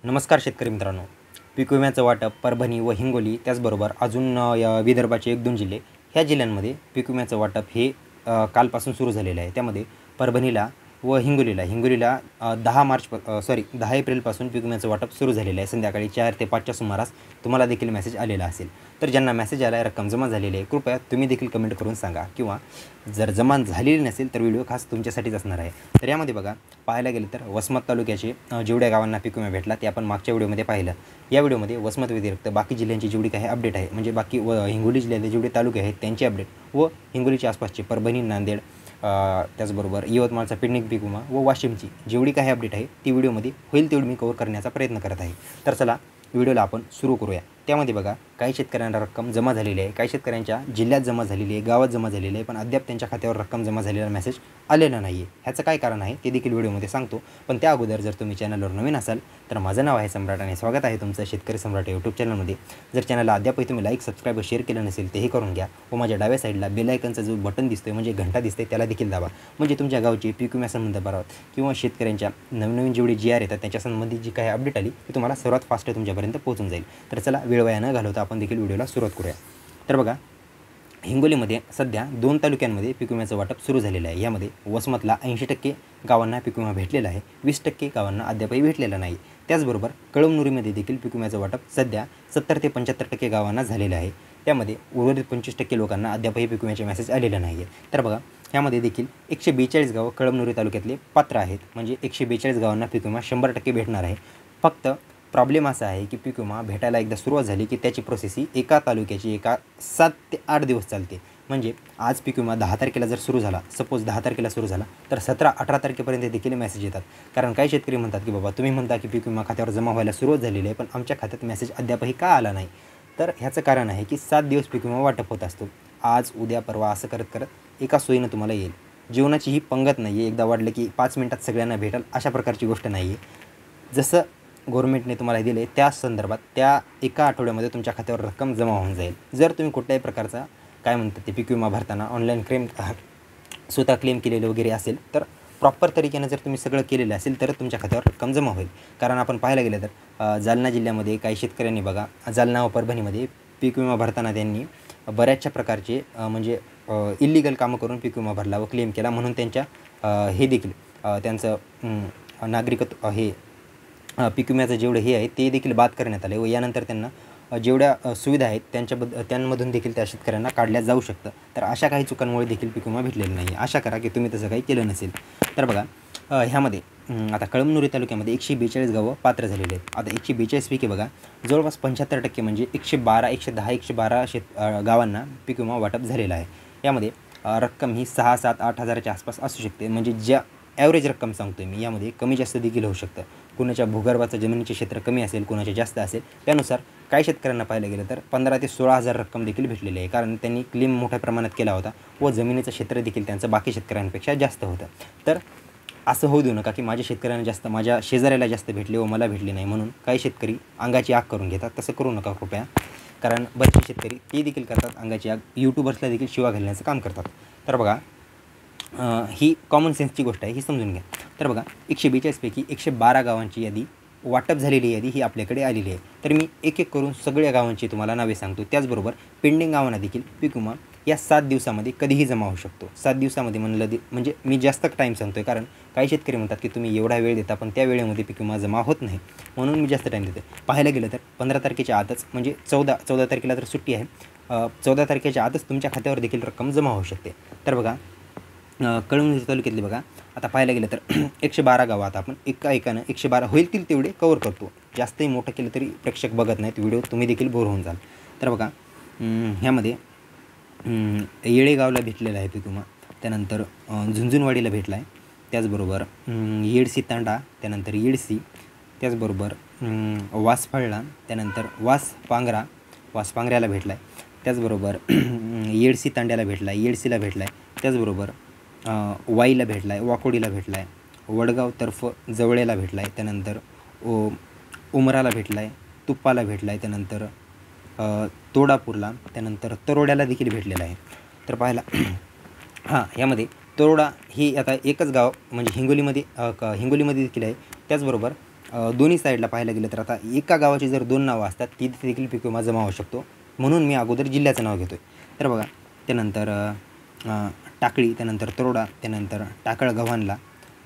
नमस्कार शेतकरी मित्रांनो. पीक विम्याचं वाटप परभणी व हिंगोली त्याचबरोबर अजून या विदर्भाचे 1-2 जिल्हे ह्या जिल्ह्यांमध्ये पीक विम्याचं वाटप हे कालपासून सुरू झालेलं आहे. त्यामध्ये परभणीला व हिंगोलीला 10 एप्रिलपासून पीक विम्याचं वाटप सुरू झालेलं आहे. संध्याकाळी 4 ते 5च्या सुमारास तुम्हाला देखील मेसेज आलेला असेल. तर ज्यांना मेसेज आला आहे, रक्कम जमा झालेली आहे, कृपया तुम्ही देखील कमेंट करून सांगा, किंवा जर जमा झालेली नसेल तर व्हिडिओ खास तुमच्यासाठीच असणार आहे. तर यामध्ये बघा, पाहायला गेलं तर वसमत तालुक्याचे जेवढ्या गावांना पीक विमा भेटला ते आपण मागच्या व्हिडिओमध्ये पाहिलं. या व्हिडिओमध्ये वसमत व्यतिरिक्त बाकी जिल्ह्यांची जेवढी काही अपडेट आहे, म्हणजे बाकी हिंगोली जिल्ह्यातले जेवढे तालुके आहेत त्यांची अपडेट व हिंगोलीच्या आसपासचे परभणी, नांदेड, त्याचबरोबर यवतमाळचा पेंडिंग पीक विमा व वाशिमची जेवढी काही अपडेट आहे ती व्हिडिओमध्ये होईल तेवढी मी कव्हर करण्याचा प्रयत्न करत आहे. तर चला व्हिडिओला आपण सुरू करूया. त्यामध्ये बघा, काही शेतकऱ्यांना रक्कम जमा झालेली आहे, काही शेतकऱ्यांच्या जिल्ह्यात जमा झालेली आहे, गावात जमा झालेली आहे, पण अद्याप त्यांच्या खात्यावर रक्कम जमा झालेला मेसेज आलेला नाही आहे. ह्याचं काय कारण आहे ते देखील व्हिडिओमध्ये सांगतो. पण त्या अगोदर जर तुम्ही चॅनलवर नवीन असाल तर माझं नाव आहे सम्राट आणि स्वागत आहे तुमचं शेतकरी सम्राट यूट्यूब चॅनलमध्ये. जर चॅनलला अद्यापही तुम्ही लाईक, सबस्क्राईब व शेअर केलं नसेल तेही करून घ्या व माझ्या डाव्या साईडला बेल आयकनचा जो बटन दिसतोय म्हणजे घंटा दिसते त्याला देखील दाबा. म्हणजे तुमच्या गावची पीक विम्यासंबंधात किंवा शेतकऱ्यांच्या नवीन जेवढी GR येतात त्याच्या संबंधित जी काही अपडेट आली ती तुम्हाला सर्वात फास्ट तुमच्यापर्यंत पोहोचून जाईल. तर चला वेळ वाया न घालवता आपण देखील व्हिडिओला सुरुवात करूया. तर बघा, हिंगोलीमध्ये सध्या 2 तालुक्यांमध्ये पीक विम्याचं वाटप सुरू झालेलं आहे. यामध्ये वसमतला 80% गावांना पीक विमा भेटलेला आहे, 20% गावांना अद्यापही भेटलेला नाही. त्याचबरोबर कळमनुरीमध्ये देखील पीक विम्याचं वाटप सध्या 70 ते 75% गावांना झालेलं आहे. त्यामध्ये उर्वरित 25% लोकांना अद्यापही पीक विम्याचे मेसेज आलेले नाही आहे. तर बघा, ह्यामध्ये देखील 142 गावं कळमनुरी तालुक्यातले पात्र आहेत, म्हणजे 142 गावांना पीक विमा 100% भेटणार आहे. फक्त प्रॉब्लेम असा आहे की पीक विमा भेटायला एकदा सुरुवात झाली की त्याची प्रोसेस ही एका तालुक्याची 7 ते 8 दिवस चालते. म्हणजे आज पीक विमा 10 तारखेला जर सुरू झाला, सपोज 10 तारखेला सुरू झाला, तर 17-18 तारखेपर्यंत देखील मेसेज येतात. कारण काही शेतकरी म्हणतात की बाबा, तुम्ही म्हणता की पीक विमा खात्यावर जमा व्हायला सुरुवात झालेली आहे, पण आमच्या खात्यात मेसेज अद्यापही का आला नाही. तर ह्याचं कारण आहे की 7 दिवस पीक विमा वाटप होत असतो. आज, उद्या, परवा असं करत करत एका सोयीनं तुम्हाला येईल. जीवनाची ही पंगत नाही आहे, एकदा वाटलं की 5 मिनिटात सगळ्यांना भेटेल अशा प्रकारची गोष्ट नाही आहे. जसं गव्हर्नमेंटने तुम्हाला दिले त्या संदर्भात त्या एका आठवड्यामध्ये तुमच्या खात्यावर रक्कम जमा होऊन जाईल. जर तुम्ही कुठल्याही प्रकारचा काय म्हणतात ते पीक विमा भरताना ऑनलाईन स्वतः क्लेम केलेले वगैरे असेल, तर प्रॉपर तरीकेनं जर तुम्ही सगळं केलेलं असेल तर तुमच्या खात्यावर रक्कम जमा होईल. कारण आपण पाहायला गेलं तर जालना जिल्ह्यामध्ये काही शेतकऱ्यांनी बघा, जालना व परभणीमध्ये पीक विमा भरताना त्यांनी बऱ्याचशा प्रकारचे म्हणजे इल्लीगल कामं करून पीक विमा भरला व क्लेम केला. म्हणून त्यांच्या हे देखील त्यांचं नागरिकत्व हे पीक विम्याचं जेवढं हे आहे ते देखील बाद करण्यात आले व यानंतर त्यांना जेवढ्या सुविधा आहेत त्यांमधून देखील त्या शेतकऱ्यांना काढल्या जाऊ शकतं. तर अशा काही चुकांमुळे देखील पीक विमा भेटलेला नाही आहे. आशा करा की तुम्ही तसं काही केलं नसेल. तर बघा, ह्यामध्ये आता कळमनुरी तालुक्यामध्ये 142 गावं पात्र झालेले आहेत. आता 142 पैकी बघा, जवळपास 75% म्हणजे 112 गावांना पीक विमा वाटप झालेला आहे. यामध्ये रक्कम ही 6, 7, 8 हजाराच्या आसपास असू शकते. म्हणजे ज्या ॲव्हरेज रक्कम सांगतो आहे मी, यामध्ये कमी जास्त देखील होऊ शकतं. कुणाच्या भूगर्भाचं जमिनीचे क्षेत्र कमी असेल, कुणाचे जास्त असेल. त्यानुसार काही शेतकऱ्यांना पाहायला गेलं तर 15 ते 16 हजार रक्कम देखील भेटलेली आहे. कारण त्यांनी क्लेम मोठ्या प्रमाणात केला होता व जमिनीचं क्षेत्र देखील त्यांचं बाकी शेतकऱ्यांपेक्षा जास्त होतं. तर असं होऊ देऊ नका की माझ्या शेतकऱ्यांना जास्त, माझ्या शेजाऱ्याला जास्त भेटले व मला भेटले नाही, म्हणून काही शेतकरी अंगाची आग करून घेतात. तसं करू नका कृपया. कारण बरेचसे शेतकरी ते देखील करतात अंगाची आग, यूट्यूबर्सला देखील शिवा घालण्याचं काम करतात. तर बघा, ही कॉमन सेन्सची गोष्ट आहे, ही समजून घ्या. तर बघा, 142 पैकी 112 गावांची यादी, वाटप झालेली यादी ही आपल्याकडे आलेली आहे. तर मी एक एक करून सगळ्या गावांची तुम्हाला नावे सांगतो. त्याचबरोबर पेंडिंग गावांना देखील पीक विमा या 7 दिवसामध्ये कधीही जमा होऊ शकतो. 7 दिवसामध्ये म्हणजे मी जास्त टाईम सांगतो आहे, कारण काही शेतकरी म्हणतात की तुम्ही एवढा वेळ देता पण त्या वेळेमध्ये पीक विमा जमा होत नाही, म्हणून मी जास्त टाईम देतो. पाहायला गेलं तर 15 तारखेच्या आतच, म्हणजे 14 तारखेला तर सुट्टी आहे, 14 तारखेच्या आतच तुमच्या खात्यावर देखील रक्कम जमा होऊ शकते. तर बघा, कळमनुरी तालुक्यातले बघा, आता पाहायला गेलं तर 112 गावं. आता आपण एकानं 112 होईल तेवढे कवर करतो. जास्तही मोठं केलं तरी प्रेक्षक बघत नाहीत व्हिडिओ, तुम्ही देखील बोर होऊन जाल. तर बघा, ह्यामध्ये येळेगावला भेटलेला आहे पीक विमा, त्यानंतर झुंझुनवाडीला भेटला आहे, त्याचबरोबर येडशी तांडा, त्यानंतर येडशी, त्याचबरोबर वासफळला, त्यानंतर वासपांगऱ्याला भेटला आहे, त्याचबरोबर येडशी तांड्याला भेटला आहे, येडशीला भेटला आहे, त्याचबरोबर वाईला भेटला आहे, वाकोडीला भेटला आहे, वडगाव तर्फ जवळेला भेटला आहे, त्यानंतर उमराला भेटला आहे, तुप्पाला भेटला आहे, त्यानंतर तोडापूरला, त्यानंतर तरोड्याला देखील भेटलेला आहे. तर पाहायला यामध्ये तरोडा ही आता एकच गाव म्हणजे हिंगोलीमध्ये देखील आहे. त्याचबरोबर दोन्ही साईडला पाहायला गेलं तर आता एका गावाची जर 2 नावं असतात ती देखील पीक विमा जमा होऊ शकतो. म्हणून मी अगोदर जिल्ह्याचं नाव घेतो आहे. तर बघा त्यानंतर टाकळी, त्यानंतर तरोडा, त्यानंतर टाकळ गव्हाणला,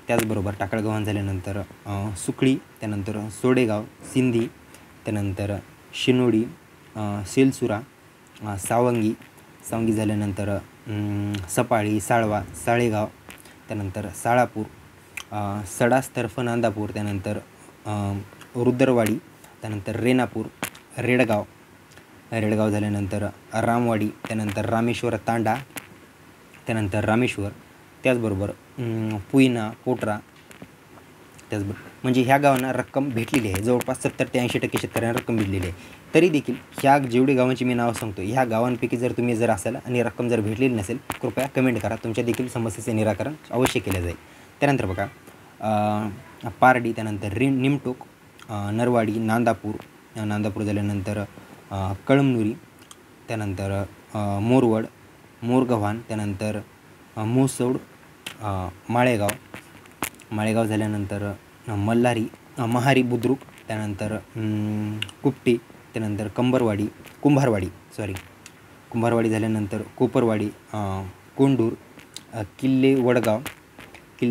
त्याचबरोबर टाकळ गव्हाण झाल्यानंतर सुकळी, त्यानंतर सोडेगाव, सिंधी, त्यानंतर शिनोडी, सेलसुरा, सावंगी, सावंगी झाल्यानंतर सपाळी, साळवा, साळेगाव, त्यानंतर साळापूर, सडास तर्फ नांदापूर, त्यानंतर रुद्रवाडी, त्यानंतर रेणापूर, रेडगाव, रेडगाव झाल्यानंतर रामवाडी, त्यानंतर रामेश्वर तांडा, त्यानंतर रामेश्वर, त्याचबरोबर पुईना, पोटरा, त्याचबरोबर म्हणजे ह्या गावांना रक्कम भेटलेली आहे. जवळपास 70 ते 80% शेतकऱ्यांना रक्कम भेटलेली आहे. तरी देखील ह्या जेवढी गावांची मी नावं सांगतो ह्या गावांपैकी जर तुम्ही जर असाल आणि रक्कम जर भेटलेली नसेल कृपया कमेंट करा. तुमच्या देखील समस्येचे निराकरण अवश्य केले जाईल. त्यानंतर बघा पारडी, त्यानंतर निमटोक, नरवाडी, नांदापूर, नांदापूर झाल्यानंतर कळमनुरी, त्यानंतर मोरवड, मोरगव्हाण, त्यानंतर मोसोड, माळेगाव, माळेगाव झाल्यानंतर मल्हारी, महारी बुद्रुक, त्यानंतर कुपटी, त्यानंतर कुंभारवाडी झाल्यानंतर कोपरवाडी, कोंडूर, किल्ले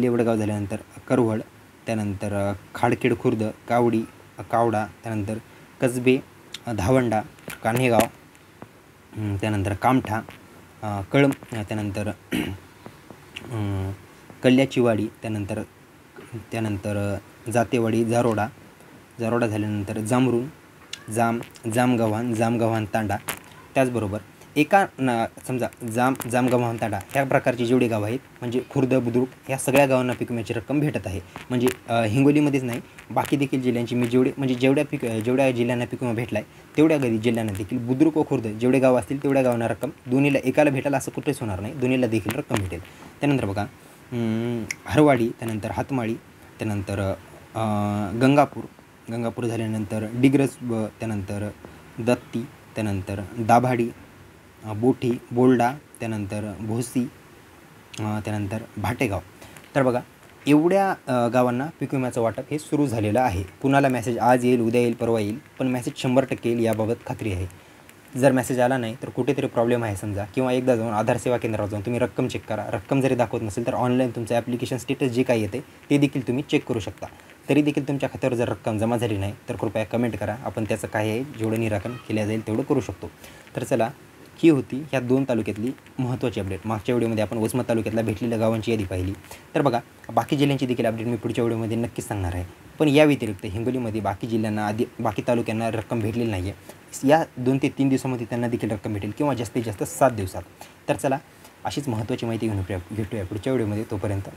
वडगाव झाल्यानंतर करवड, त्यानंतर खाडखेड खुर्द, कावडा, त्यानंतर कसबे, धावंडा, कान्हेगाव, त्यानंतर कामठा, त्यानंतर कल्याचीवाडी, त्यानंतर जातेवाडी, जारोडा झाल्यानंतर जामरून, जामगव्हाण तांडा. त्याचबरोबर एका समजा जामगव्हाण तांडा ह्या प्रकारची जेवढी गावं आहेत म्हणजे खुर्द, बुद्रुक ह्या सगळ्या गावांना पीक विम्याची रक्कम भेटत आहे. म्हणजे हिंगोलीमध्येच नाही बाकी देखील जिल्ह्यांची मी जेवढ्या जिल्ह्यांना पीक विमा भेटला आहे तेवढ्या जिल्ह्यांना देखील बुद्रुक व खुर्द जेवढे गाव असतील तेवढ्या गावांना रक्कम दोन्हीला एकाला भेटेल असं कुठेच होणार नाही. दोन्हीला देखील रक्कम भेटेल. त्यानंतर बघा हरवाडी, त्यानंतर हातमाळी, त्यानंतर गंगापूर झाल्यानंतर डिग्रस, त्यानंतर दत्ती, त्यानंतर दाभाडी, बोठी, बोल्डा, त्यानंतर भोसी, त्यानंतर भाटेगाव. तर बघा एवढ्या गावांना पीक विम्याचं वाटप हे सुरू झालेलं आहे. कुणाला मेसेज आज येईल, उद्या येईल, परवा येईल, पण मेसेज 100% येईल याबाबत खात्री आहे. जर मेसेज आला नाही तर कुठेतरी प्रॉब्लेम आहे समजा, किंवा एकदा जाऊन आधार सेवा केंद्रावर जाऊन तुम्ही रक्कम चेक करा. रक्कम जरी दाखवत नसेल तर ऑनलाईन तुमचं ॲप्लिकेशन स्टेटस जे काही येते ते देखील तुम्ही चेक करू शकता. तरी देखील तुमच्या खात्यावर जर रक्कम जमा झाली नाही तर कृपया कमेंट करा. आपण त्याचं काय आहे जेवढं निराकरण केलं जाईल तेवढं करू शकतो. तर चला ही होती ह्या 2 तालुक्यातली महत्त्वाची अपडेट. मागच्या व्हिडिओमध्ये आपण वसमत तालुक्यातल्या भेटलेल्या गावांची यादी पाहिली. तर बघा बाकी जिल्ह्यांची देखील अपडेट मी पुढच्या व्हिडिओमध्ये नक्कीच सांगणार आहे. पण या व्यतिरिक्त हिंगोलीमध्ये बाकी जिल्ह्यांना बाकी तालुक्यांना रक्कम भेटलेली नाही आहे. या 2 ते 3 दिवसामध्ये त्यांना देखील रक्कम भेटेल किंवा जास्तीत जास्त 7 दिवसात. तर चला अशीच महत्त्वाची माहिती घेऊन भेटूया पुढच्या व्हिडिओमध्ये. तोपर्यंत